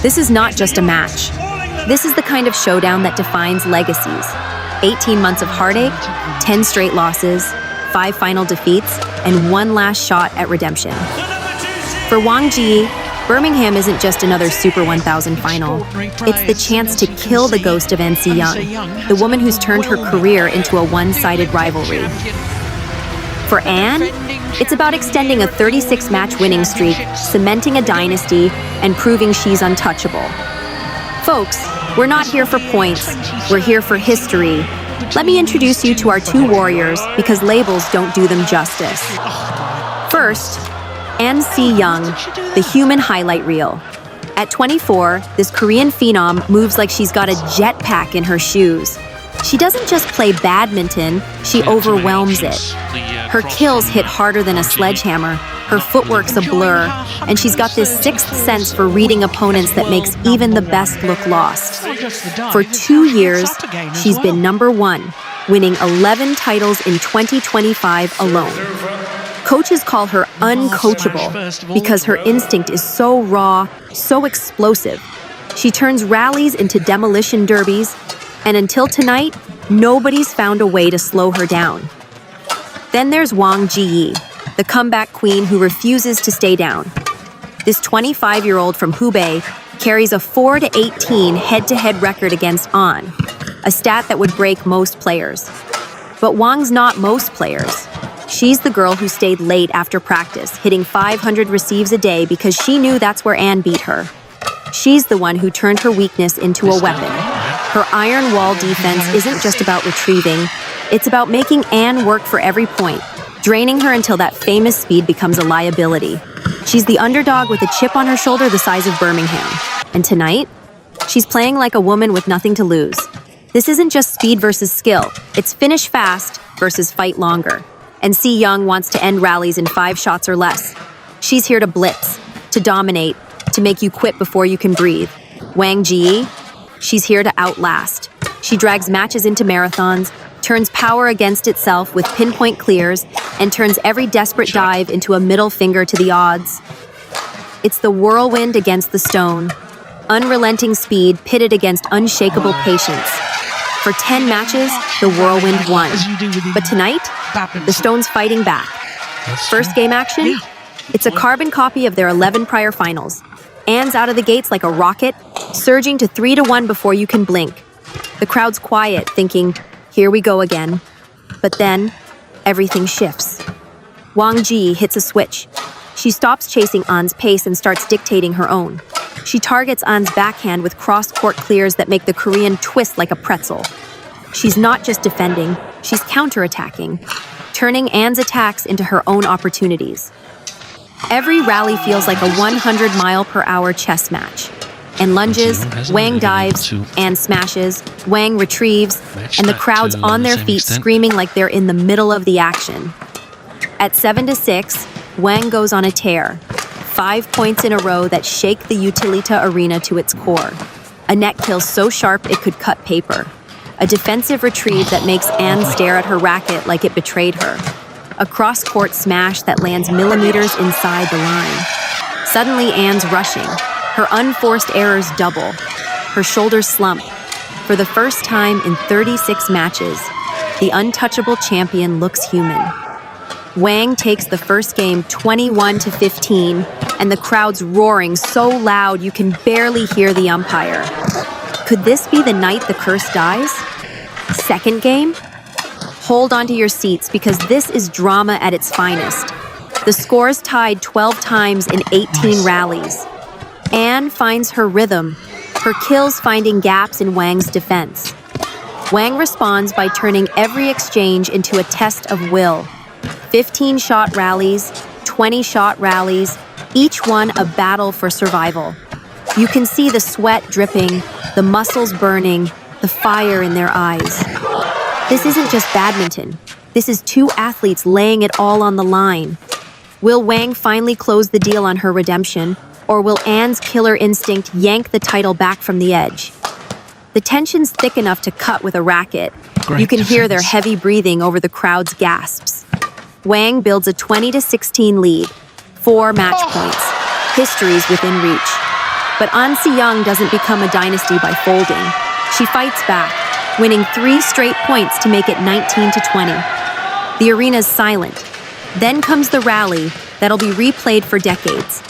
This is not just a match. This is the kind of showdown that defines legacies. 18 months of heartache, 10 straight losses, 5 final defeats, and 1 last shot at redemption. For Wang Zhiyi, Birmingham isn't just another Super 1000 final. It's the chance to kill the ghost of An Si-young, the woman who's turned her career into a one-sided rivalry. For An, it's about extending a 36-match winning streak, cementing a dynasty, and proving she's untouchable. Folks, we're not here for points, we're here for history. Let me introduce you to our 2 warriors, because labels don't do them justice. First, An Si-young, the human highlight reel. At 24, this Korean phenom moves like she's got a jetpack in her shoes. She doesn't just play badminton, she overwhelms it. Her kills hit harder than a sledgehammer, her footwork's a blur, and she's got this sixth sense for reading opponents that makes even the best look lost. For 2 years, she's been #1, winning 11 titles in 2025 alone. Coaches call her uncoachable because her instinct is so raw, so explosive. She turns rallies into demolition derbies, and until tonight, nobody's found a way to slow her down. Then there's Wang Zhiyi, the comeback queen who refuses to stay down. This 25-year-old from Hubei carries a 4-18 head-to-head record against An, a stat that would break most players. But Wang's not most players. She's the girl who stayed late after practice, hitting 500 receives a day because she knew that's where An beat her. She's the one who turned her weakness into a weapon. Her iron wall defense isn't just about retrieving, it's about making An work for every point, draining her until that famous speed becomes a liability. She's the underdog with a chip on her shoulder the size of Birmingham. And tonight, she's playing like a woman with nothing to lose. This isn't just speed versus skill, it's finish fast versus fight longer. And Si-young wants to end rallies in 5 shots or less. She's here to blitz, to dominate, to make you quit before you can breathe. Wang Zhiyi, she's here to outlast. She drags matches into marathons, turns power against itself with pinpoint clears, and turns every desperate dive into a middle finger to the odds. It's the whirlwind against the stone, unrelenting speed pitted against unshakable patience. For 10 matches, the whirlwind won. But tonight, the stone's fighting back. First game action? It's a carbon copy of their 11 prior finals. An's out of the gates like a rocket, surging to 3-1 before you can blink. The crowd's quiet, thinking, here we go again. But then, everything shifts. Wang Zhiyi hits a switch. She stops chasing An's pace and starts dictating her own. She targets An's backhand with cross-court clears that make the Korean twist like a pretzel. She's not just defending, she's counterattacking, turning An's attacks into her own opportunities. Every rally feels like a 100-mile-per-hour chess match. And lunges, Wang dives, An smashes, Wang retrieves, and the crowd's on their feet screaming like they're in the middle of the action. At 7-6, Wang goes on a tear. 5 points in a row that shake the Utilita arena to its core. A net kill so sharp it could cut paper. A defensive retrieve that makes An stare at her racket like it betrayed her. A cross-court smash that lands millimeters inside the line. Suddenly, An's rushing. Her unforced errors double. Her shoulders slump. For the first time in 36 matches, the untouchable champion looks human. Wang takes the first game 21-15, and the crowd's roaring so loud you can barely hear the umpire. Could this be the night the curse dies? Second game? Hold onto your seats because this is drama at its finest. The score's tied 12 times in 18 rallies. An finds her rhythm, her kills finding gaps in Wang's defense. Wang responds by turning every exchange into a test of will. 15-shot rallies, 20-shot rallies, each one a battle for survival. You can see the sweat dripping, the muscles burning, the fire in their eyes. This isn't just badminton. This is 2 athletes laying it all on the line. Will Wang finally close the deal on her redemption, or will An's killer instinct yank the title back from the edge? The tension's thick enough to cut with a racket. You can hear their heavy breathing over the crowd's gasps. Wang builds a 20-16 lead, 4 match points. History's within reach. But An Si-young doesn't become a dynasty by folding. She fights back, winning 3 straight points to make it 19-20. The arena's silent. Then comes the rally that'll be replayed for decades.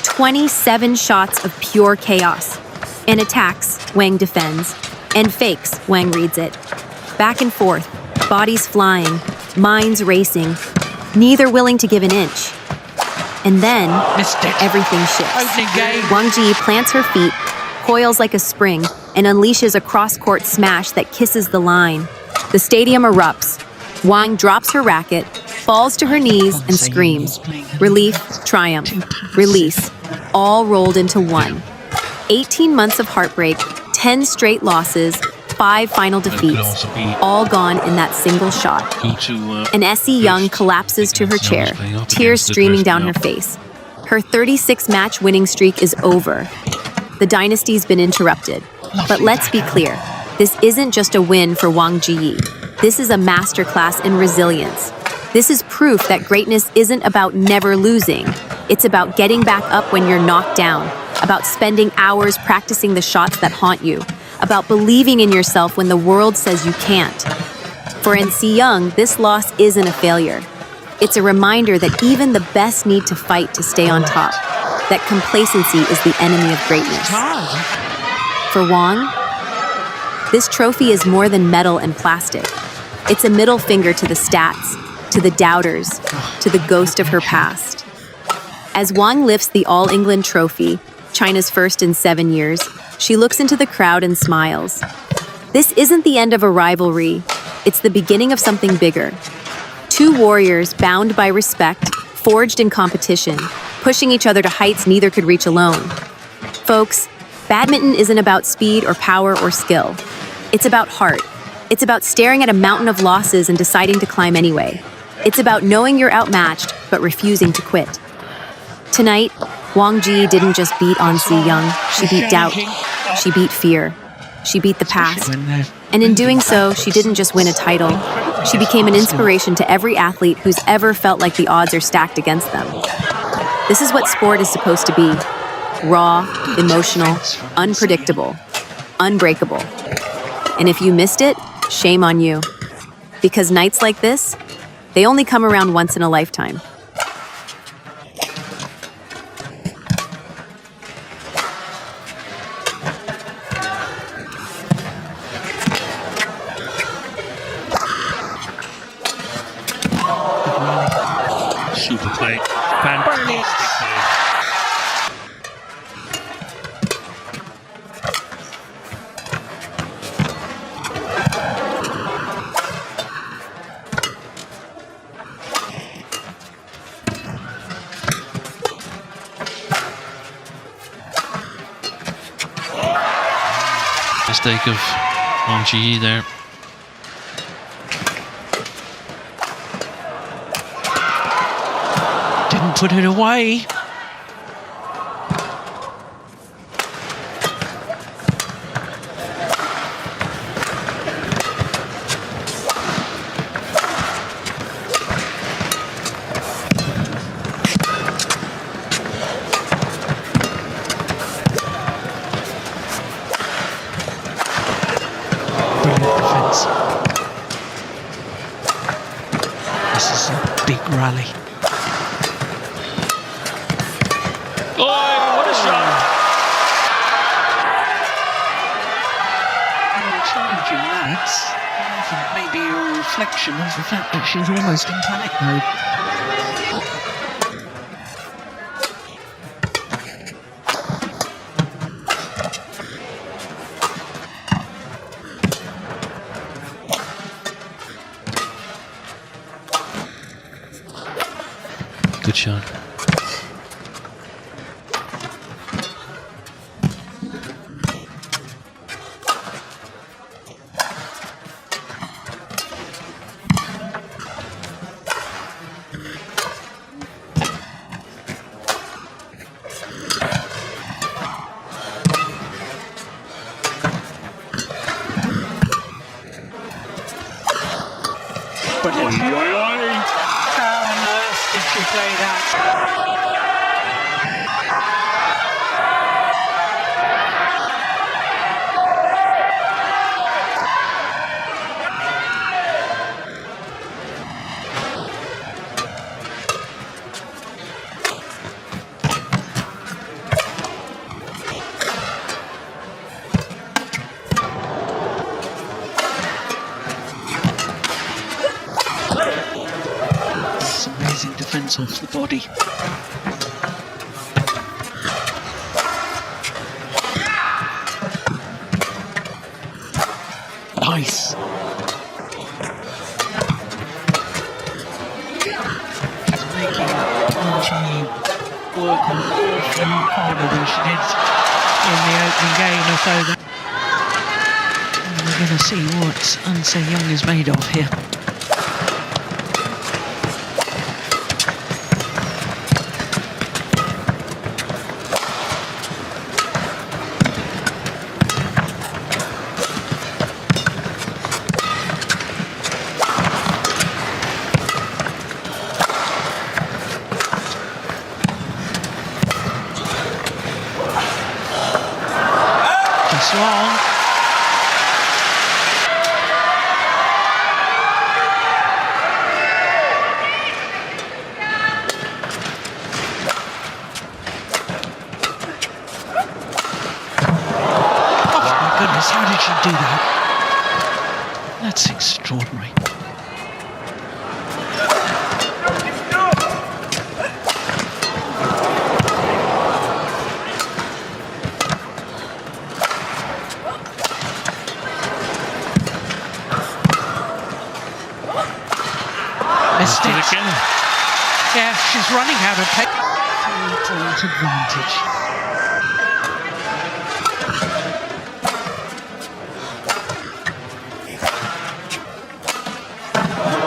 27 shots of pure chaos. And attacks, Wang defends. And fakes, Wang reads it. Back and forth, bodies flying, minds racing, neither willing to give an inch. And then, everything shifts. Wang Zhiyi plants her feet, coils like a spring, and unleashes a cross-court smash that kisses the line. The stadium erupts. Wang drops her racket, falls to her knees, and screams. Relief, triumph, release, all rolled into one. 18 months of heartbreak, 10 straight losses, 5 final defeats, all gone in that single shot. And Essie Young collapses to her chair, tears streaming down her face. Her 36-match winning streak is over. The dynasty's been interrupted. But let's be clear, this isn't just a win for Wang Zhiyi. This is a masterclass in resilience. This is proof that greatness isn't about never losing. It's about getting back up when you're knocked down, about spending hours practicing the shots that haunt you, about believing in yourself when the world says you can't. For An Si-young, this loss isn't a failure. It's a reminder that even the best need to fight to stay on top, that complacency is the enemy of greatness. For Wang, this trophy is more than metal and plastic. It's a middle finger to the stats, to the doubters, to the ghost of her past. As Wang lifts the All England trophy, China's first in 7 years, she looks into the crowd and smiles. This isn't the end of a rivalry. It's the beginning of something bigger. 2 warriors bound by respect, forged in competition, pushing each other to heights neither could reach alone. Folks, badminton isn't about speed or power or skill. It's about heart. It's about staring at a mountain of losses and deciding to climb anyway. It's about knowing you're outmatched, but refusing to quit. Tonight, Wang Zhiyi didn't just beat An Si-young, she beat doubt. She beat fear. She beat the past. And in doing so, she didn't just win a title. She became an inspiration to every athlete who's ever felt like the odds are stacked against them. This is what sport is supposed to be. Raw, emotional, unpredictable, unbreakable. And if you missed it, shame on you. Because nights like this, they only come around once in a lifetime. Super play. Fantastic play. Mistake of Wang Zhiyi there. Didn't put it away. This is a big rally. Oh, what a shot! Challenging that. I think maybe a reflection of the fact that she's almost in panic mode. Good shot. But how on earth did she play that? hands off the body. Nice. Making Wang Zhiyi work an awful lot harder than she did in the opening game or so. And we're going to see what Unse Young is made of here. Just long. Oh my goodness, how did she do that? That's extraordinary. Missed it. Yeah, she's running out of pace. 3-point advantage.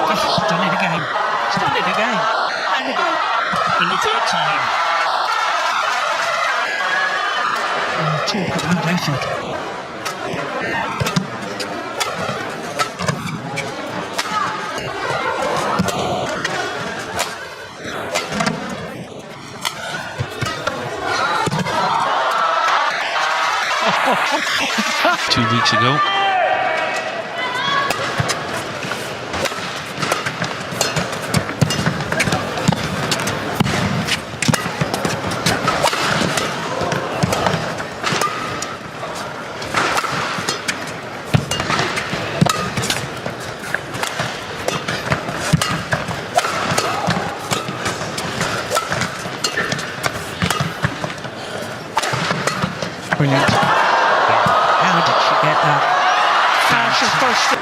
Oh, she's done it again. She's done it again. And again. And the third time. Talk about effort. Two weeks ago. Brilliant. How did she get that? How she's supposed to...